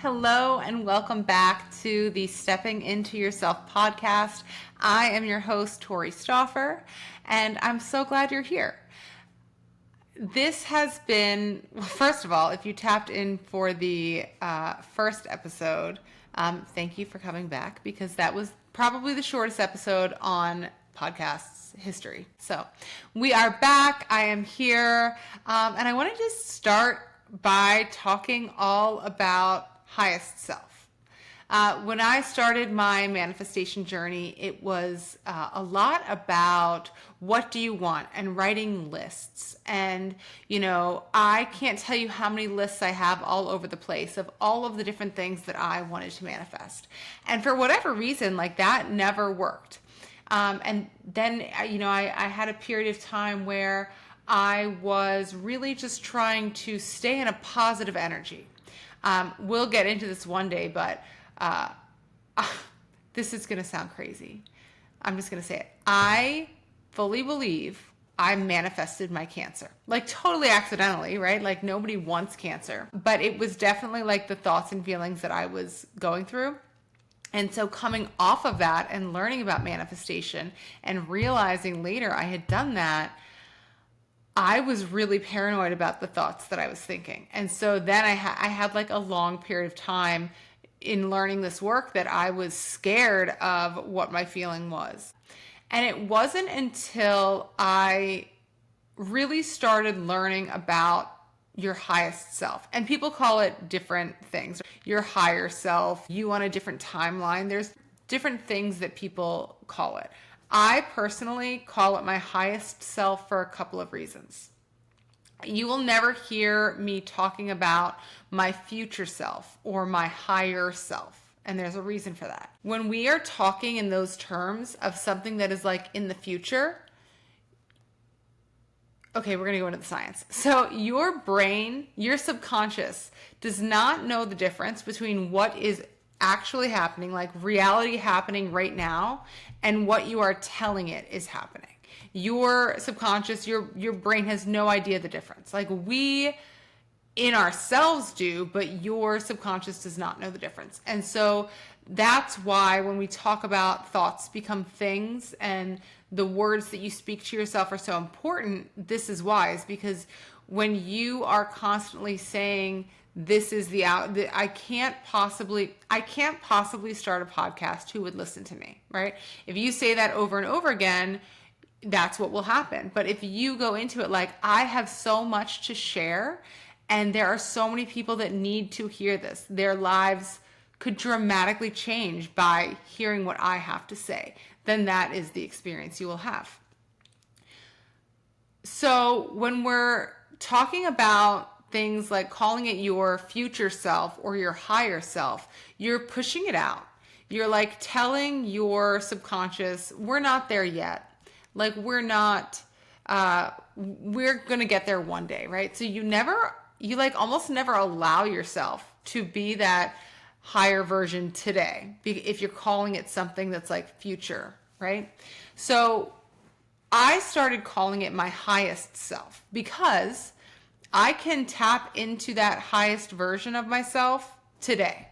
Hello and welcome back to the Stepping Into Yourself podcast. I am your host, Tori Stauffer, and I'm so glad you're here. This has been, well, first of all, if you tapped in for the first episode, thank you for coming back because that was probably the shortest episode on podcast's history. So we are back. I am here, and I want to just start by talking all about highest self. When I started my manifestation journey, it was a lot about what do you want and writing lists. And, I can't tell you how many lists I have all over the place of all of the different things that I wanted to manifest. And for whatever reason, like that never worked. And then, I had a period of time where I was really just trying to stay in a positive energy. We'll get into this one day, but this is going to sound crazy. I'm just going to say it. I fully believe I manifested my cancer. Like totally accidentally, right? Like nobody wants cancer. But it was definitely like the thoughts and feelings that I was going through. And so coming off of that and learning about manifestation and realizing later I had done that, I was really paranoid about the thoughts that I was thinking. And so then I had like a long period of time in learning this work that I was scared of what my feeling was. And it wasn't until I really started learning about your highest self. And people call it different things. Your higher self, you on a different timeline. There's different things that people call it. I personally call it my highest self for a couple of reasons. You will never hear me talking about my future self or my higher self. And there's a reason for that. When we are talking in those terms of something that is like in the future, okay, we're going to go into the science. So your brain, your subconscious does not know the difference between what is actually happening, like reality happening right now, and what you are telling it is happening. Your subconscious, your brain has no idea the difference. Like we in ourselves do, but your subconscious does not know the difference. And so that's why when we talk about thoughts become things and the words that you speak to yourself are so important, this is wise because when you are constantly saying this is I can't possibly start a podcast who would listen to me, right? If you say that over and over again, that's what will happen. But if you go into it like, I have so much to share and there are so many people that need to hear this, their lives could dramatically change by hearing what I have to say, then that is the experience you will have. So when we're talking about things like calling it your future self or your higher self, you're pushing it out. You're like telling your subconscious, we're not there yet. Like we're going to get there one day, right? So you like almost never allow yourself to be that higher version today if you're calling it something that's like future, right? So I started calling it my highest self because I can tap into that highest version of myself today.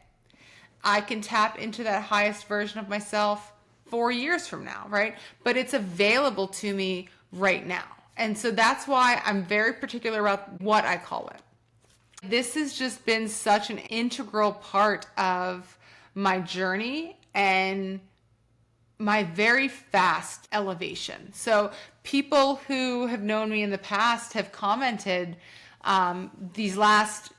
I can tap into that highest version of myself 4 years from now, right? But it's available to me right now. And so that's why I'm very particular about what I call it. This has just been such an integral part of my journey and my very fast elevation. So people who have known me in the past have commented these last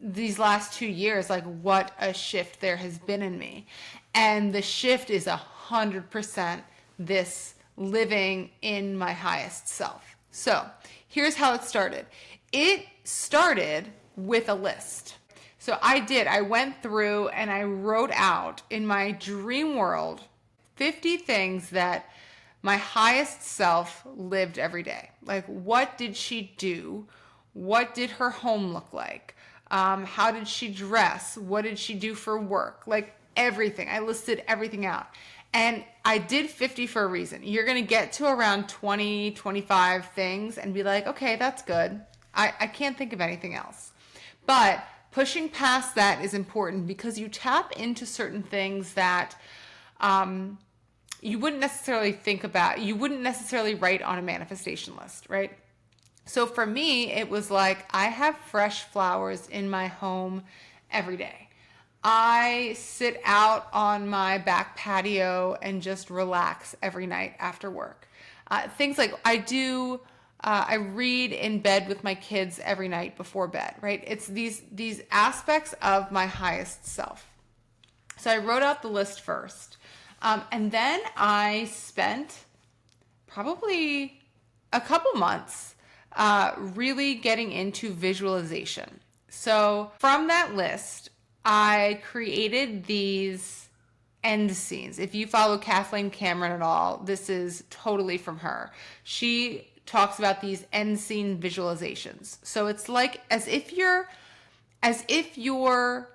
2 years, like what a shift there has been in me. And the shift is 100% this living in my highest self. So here's how it started. It started with a list. So I went through and I wrote out in my dream world 50 things that my highest self lived every day. Like, what did she do? What did her home look like? How did she dress? What did she do for work? Like everything. I listed everything out. And I did 50 for a reason. You're going to get to around 20, 25 things and be like, okay, that's good. I can't think of anything else. But pushing past that is important because you tap into certain things that you wouldn't necessarily think about. You wouldn't necessarily write on a manifestation list, right? So for me, it was like I have fresh flowers in my home every day. I sit out on my back patio and just relax every night after work. Things like I read in bed with my kids every night before bed, right? It's these aspects of my highest self. So I wrote out the list first. And then I spent probably a couple months really getting into visualization. So from that list, I created these end scenes. If you follow Kathleen Cameron at all, this is totally from her. She talks about these end scene visualizations. So it's like as if your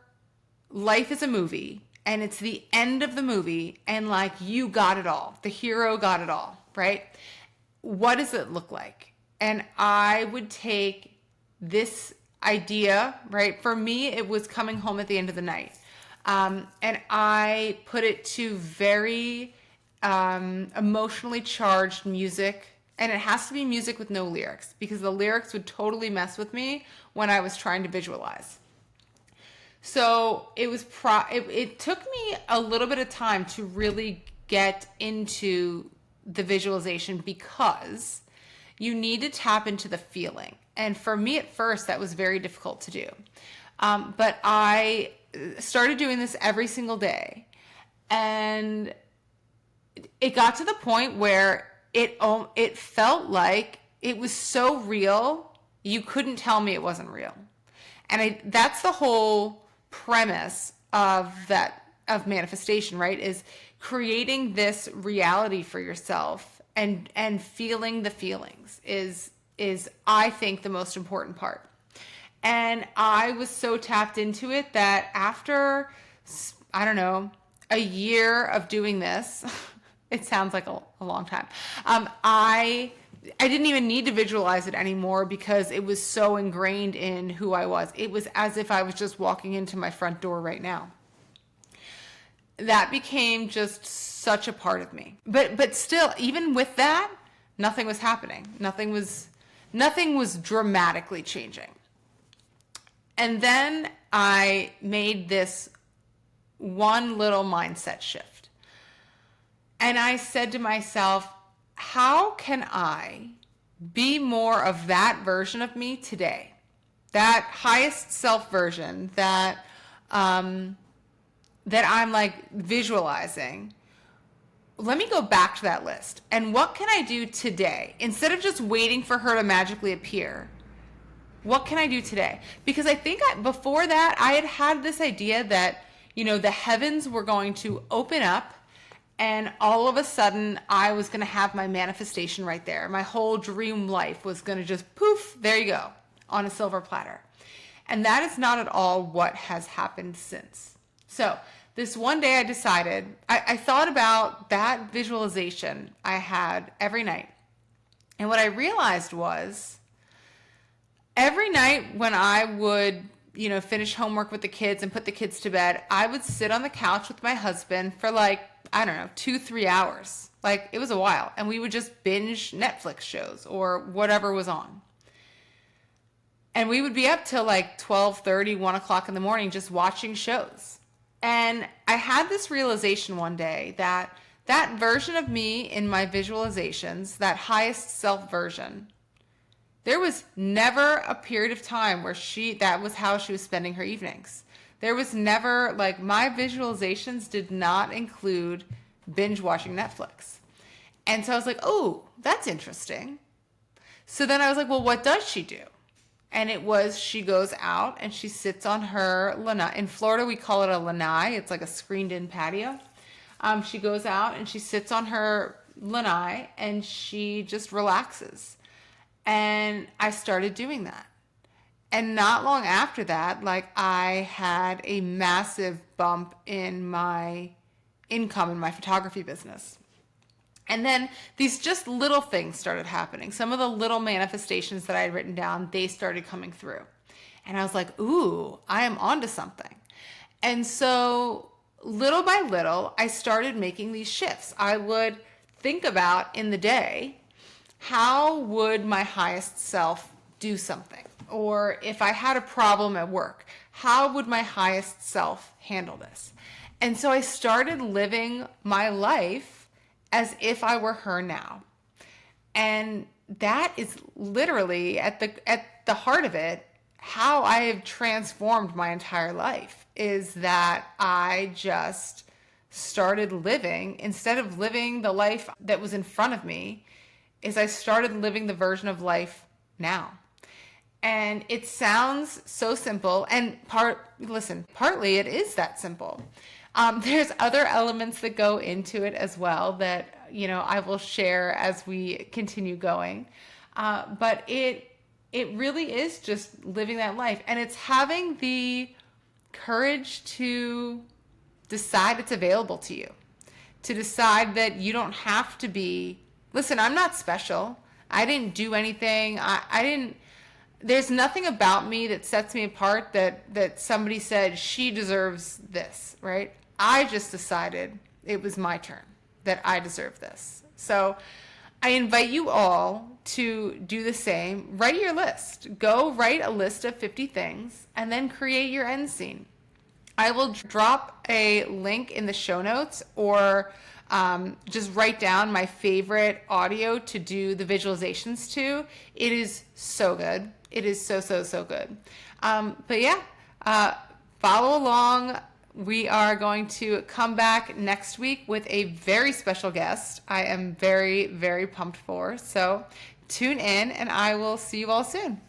life is a movie and it's the end of the movie and like you got it all. The hero got it all, right? What does it look like? And I would take this idea, right? For me, it was coming home at the end of the night. And I put it to very emotionally charged music. And it has to be music with no lyrics because the lyrics would totally mess with me when I was trying to visualize. So it took me a little bit of time to really get into the visualization because you need to tap into the feeling. And for me at first, that was very difficult to do. But I started doing this every single day. And it got to the point where it felt like it was so real, you couldn't tell me it wasn't real. And that's the whole premise of manifestation, right? Is creating this reality for yourself and feeling the feelings is I think the most important part. And I was so tapped into it that after, I don't know, a year of doing this, it sounds like a long time. I didn't even need to visualize it anymore because it was so ingrained in who I was. It was as if I was just walking into my front door right now. That became just such a part of me. But still, even with that, nothing was happening. Nothing was dramatically changing. And then I made this one little mindset shift. And I said to myself, how can I be more of that version of me today? That highest self version that I'm like visualizing. Let me go back to that list. And what can I do today? Instead of just waiting for her to magically appear, what can I do today? Because I think before that, I had this idea that, the heavens were going to open up and all of a sudden I was going to have my manifestation right there. My whole dream life was going to just poof, there you go, on a silver platter. And that is not at all what has happened since. So this one day I decided, I thought about that visualization I had every night. And what I realized was every night when I would, finish homework with the kids and put the kids to bed, I would sit on the couch with my husband for 2-3 hours. Like it was a while. And we would just binge Netflix shows or whatever was on. And we would be up till 12:30, 1 o'clock in the morning just watching shows. And I had this realization one day that version of me in my visualizations, that highest self version, there was never a period of time where that was how she was spending her evenings. There was never, my visualizations did not include binge watching Netflix. And so I was like, oh, that's interesting. So then I was like, well, what does she do? And it was, she goes out and she sits on her lanai. In Florida, we call it a lanai. It's like a screened-in patio. She goes out and she sits on her lanai and she just relaxes. And I started doing that. And not long after that, I had a massive bump in my income in my photography business. And then these just little things started happening. Some of the little manifestations that I had written down, they started coming through. And I was like, ooh, I am onto something. And so little by little, I started making these shifts. I would think about in the day, how would my highest self do something? Or if I had a problem at work, how would my highest self handle this? And so I started living my life as if I were her now. And that is literally at the heart of it, how I have transformed my entire life, is that I just started living, instead of living the life that was in front of me, is I started living the version of life now. And it sounds so simple, and partly it is that simple. There's other elements that go into it as well that, I will share as we continue going. But it really is just living that life. And it's having the courage to decide it's available to you, to decide that you don't have to be, listen, I'm not special. I didn't do anything. I didn't, there's nothing about me that sets me apart that somebody said she deserves this, right? I just decided it was my turn, that I deserve this. So I invite you all to do the same. Write your list. Go write a list of 50 things and then create your end scene. I will drop a link in the show notes, or just write down my favorite audio to do the visualizations to. It is so good. It is so, so, so good. But yeah, follow along. We are going to come back next week with a very special guest. I am very, very pumped for. So tune in, and I will see you all soon.